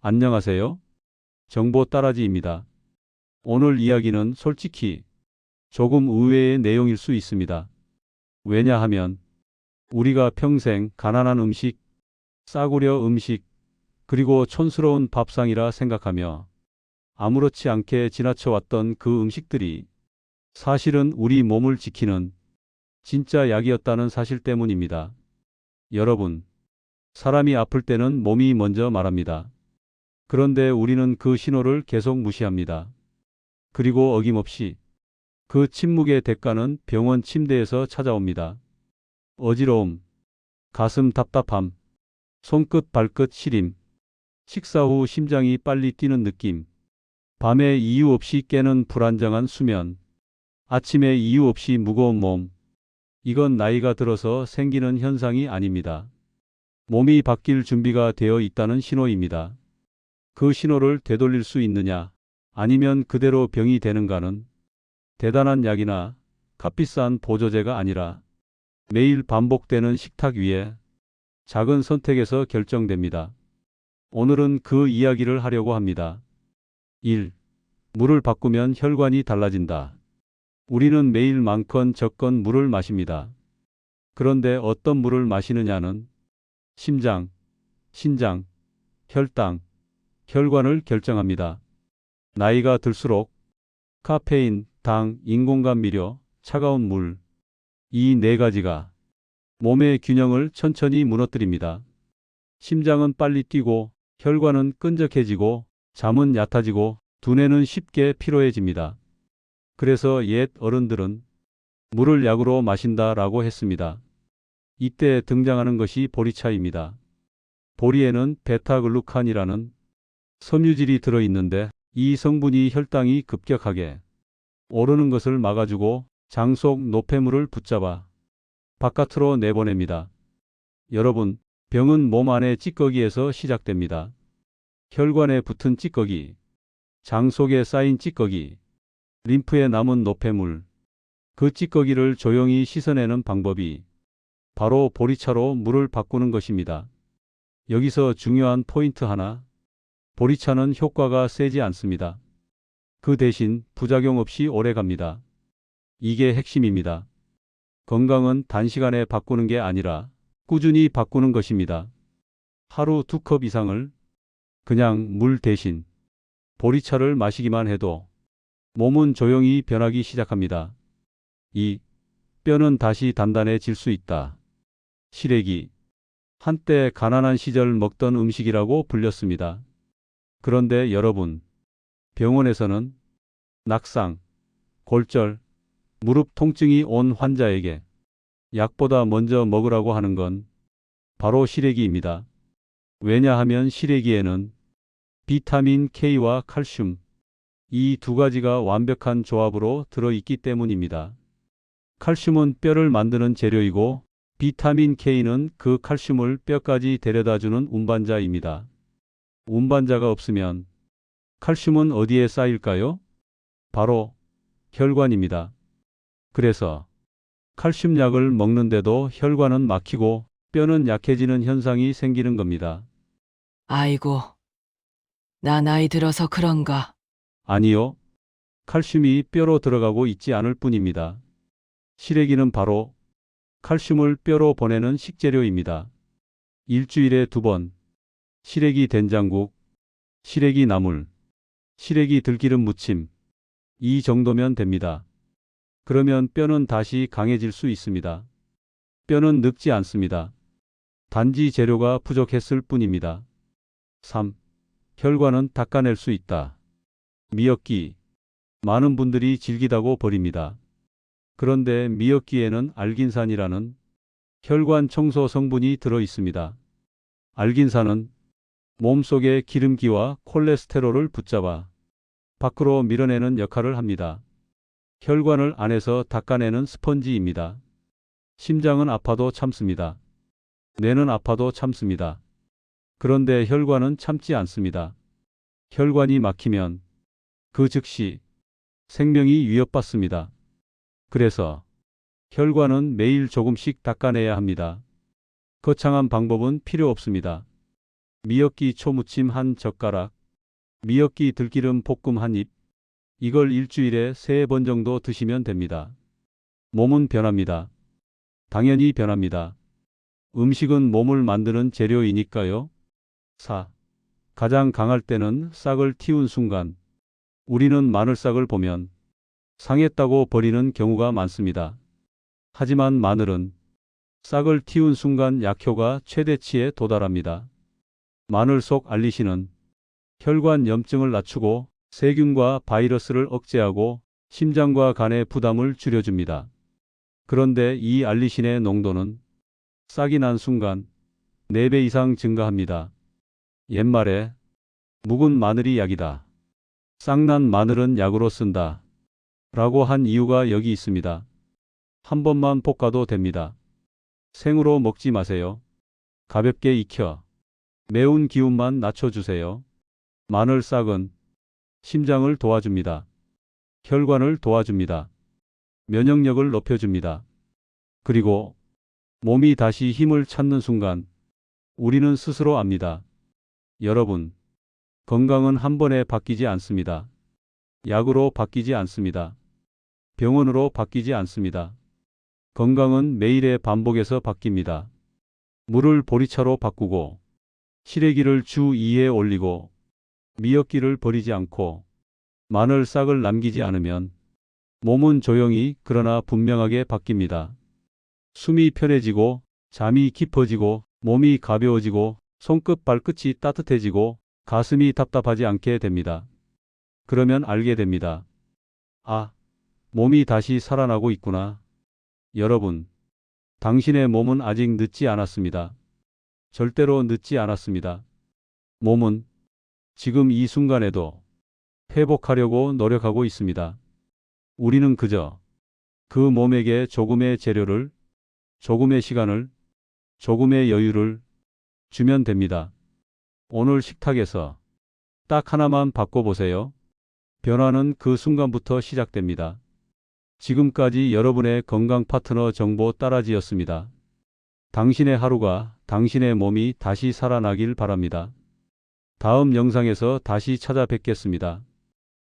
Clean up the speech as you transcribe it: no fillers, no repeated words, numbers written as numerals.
안녕하세요. 정보 따라지입니다. 오늘 이야기는 솔직히 조금 의외의 내용일 수 있습니다. 왜냐하면 우리가 평생 가난한 음식, 싸구려 음식, 그리고 촌스러운 밥상이라 생각하며 아무렇지 않게 지나쳐왔던 그 음식들이 사실은 우리 몸을 지키는 진짜 약이었다는 사실 때문입니다. 여러분, 사람이 아플 때는 몸이 먼저 말합니다. 그런데 우리는 그 신호를 계속 무시합니다. 그리고 어김없이 그 침묵의 대가는 병원 침대에서 찾아옵니다. 어지러움, 가슴 답답함, 손끝 발끝 시림, 식사 후 심장이 빨리 뛰는 느낌, 밤에 이유 없이 깨는 불안정한 수면, 아침에 이유 없이 무거운 몸. 이건 나이가 들어서 생기는 현상이 아닙니다. 몸이 바뀔 준비가 되어 있다는 신호입니다. 그 신호를 되돌릴 수 있느냐, 아니면 그대로 병이 되는가는 대단한 약이나 값비싼 보조제가 아니라 매일 반복되는 식탁 위에 작은 선택에서 결정됩니다. 오늘은 그 이야기를 하려고 합니다. 1. 물을 바꾸면 혈관이 달라진다. 우리는 매일 많건 적건 물을 마십니다. 그런데 어떤 물을 마시느냐는 심장, 신장, 혈당, 혈관을 결정합니다. 나이가 들수록 카페인, 당, 인공감미료, 차가운 물, 이 네 가지가 몸의 균형을 천천히 무너뜨립니다. 심장은 빨리 뛰고 혈관은 끈적해지고 잠은 얕아지고 두뇌는 쉽게 피로해집니다. 그래서 옛 어른들은 물을 약으로 마신다라고 했습니다. 이때 등장하는 것이 보리차입니다. 보리에는 베타글루칸이라는 섬유질이 들어있는데 이 성분이 혈당이 급격하게 오르는 것을 막아주고 장 속 노폐물을 붙잡아 바깥으로 내보냅니다. 여러분, 병은 몸 안의 찌꺼기에서 시작됩니다. 혈관에 붙은 찌꺼기, 장 속에 쌓인 찌꺼기, 림프에 남은 노폐물, 그 찌꺼기를 조용히 씻어내는 방법이 바로 보리차로 물을 바꾸는 것입니다. 여기서 중요한 포인트 하나, 보리차는 효과가 세지 않습니다. 그 대신 부작용 없이 오래 갑니다. 이게 핵심입니다. 건강은 단시간에 바꾸는 게 아니라 꾸준히 바꾸는 것입니다. 하루 2컵 이상을 그냥 물 대신 보리차를 마시기만 해도 몸은 조용히 변하기 시작합니다. 2. 뼈는 다시 단단해질 수 있다. 시래기, 한때 가난한 시절 먹던 음식이라고 불렸습니다. 그런데 여러분, 병원에서는 낙상, 골절, 무릎 통증이 온 환자에게 약보다 먼저 먹으라고 하는 건 바로 시래기입니다. 왜냐하면 시래기에는 비타민 K와 칼슘, 이 두 가지가 완벽한 조합으로 들어있기 때문입니다. 칼슘은 뼈를 만드는 재료이고 비타민 K는 그 칼슘을 뼈까지 데려다주는 운반자입니다. 운반자가 없으면 칼슘은 어디에 쌓일까요? 바로 혈관입니다. 그래서 칼슘약을 먹는데도 혈관은 막히고 뼈는 약해지는 현상이 생기는 겁니다. 아이고, 나 나이 들어서 그런가. 아니요. 칼슘이 뼈로 들어가고 있지 않을 뿐입니다. 시래기는 바로 칼슘을 뼈로 보내는 식재료입니다. 일주일에 2번, 시래기 된장국, 시래기 나물, 시래기 들기름 무침, 이 정도면 됩니다. 그러면 뼈는 다시 강해질 수 있습니다. 뼈는 늙지 않습니다. 단지 재료가 부족했을 뿐입니다. 3. 혈관은 닦아낼 수 있다. 미역기. 많은 분들이 질기다고 버립니다. 그런데 미역기에는 알긴산이라는 혈관 청소 성분이 들어 있습니다. 알긴산은 몸속의 기름기와 콜레스테롤을 붙잡아 밖으로 밀어내는 역할을 합니다. 혈관을 안에서 닦아내는 스펀지입니다. 심장은 아파도 참습니다. 뇌는 아파도 참습니다. 그런데 혈관은 참지 않습니다. 혈관이 막히면 그 즉시 생명이 위협받습니다. 그래서 혈관은 매일 조금씩 닦아내야 합니다. 거창한 방법은 필요 없습니다. 미역기 초무침 한 젓가락, 미역기 들기름 볶음 한 입. 이걸 일주일에 3번 정도 드시면 됩니다. 몸은 변합니다. 당연히 변합니다. 음식은 몸을 만드는 재료이니까요. 4. 가장 강할 때는 싹을 틔운 순간. 우리는 마늘싹을 보면 상했다고 버리는 경우가 많습니다. 하지만 마늘은 싹을 틔운 순간 약효가 최대치에 도달합니다. 마늘 속 알리신은 혈관 염증을 낮추고 세균과 바이러스를 억제하고 심장과 간의 부담을 줄여줍니다. 그런데 이 알리신의 농도는 싹이 난 순간 4배 이상 증가합니다. 옛말에 묵은 마늘이 약이다. 싹난 마늘은 약으로 쓴다. 라고 한 이유가 여기 있습니다. 한 번만 볶아도 됩니다. 생으로 먹지 마세요. 가볍게 익혀 매운 기운만 낮춰주세요. 마늘 싹은 심장을 도와줍니다. 혈관을 도와줍니다. 면역력을 높여줍니다. 그리고 몸이 다시 힘을 찾는 순간 우리는 스스로 압니다. 여러분, 건강은 한 번에 바뀌지 않습니다. 약으로 바뀌지 않습니다. 병원으로 바뀌지 않습니다. 건강은 매일의 반복에서 바뀝니다. 물을 보리차로 바꾸고 시래기를 주 2회 올리고 미역기를 버리지 않고 마늘 싹을 남기지 않으면 몸은 조용히 그러나 분명하게 바뀝니다. 숨이 편해지고 잠이 깊어지고 몸이 가벼워지고 손끝 발끝이 따뜻해지고 가슴이 답답하지 않게 됩니다. 그러면 알게 됩니다. 아, 몸이 다시 살아나고 있구나. 여러분, 당신의 몸은 아직 늦지 않았습니다. 절대로 늦지 않았습니다. 몸은 지금 이 순간에도 회복하려고 노력하고 있습니다. 우리는 그저 그 몸에게 조금의 재료를, 조금의 시간을, 조금의 여유를 주면 됩니다. 오늘 식탁에서 딱 하나만 바꿔보세요. 변화는 그 순간부터 시작됩니다. 지금까지 여러분의 건강 파트너 정보 따라지였습니다. 당신의 하루가 당신의 몸이 다시 살아나길 바랍니다. 다음 영상에서 다시 찾아뵙겠습니다.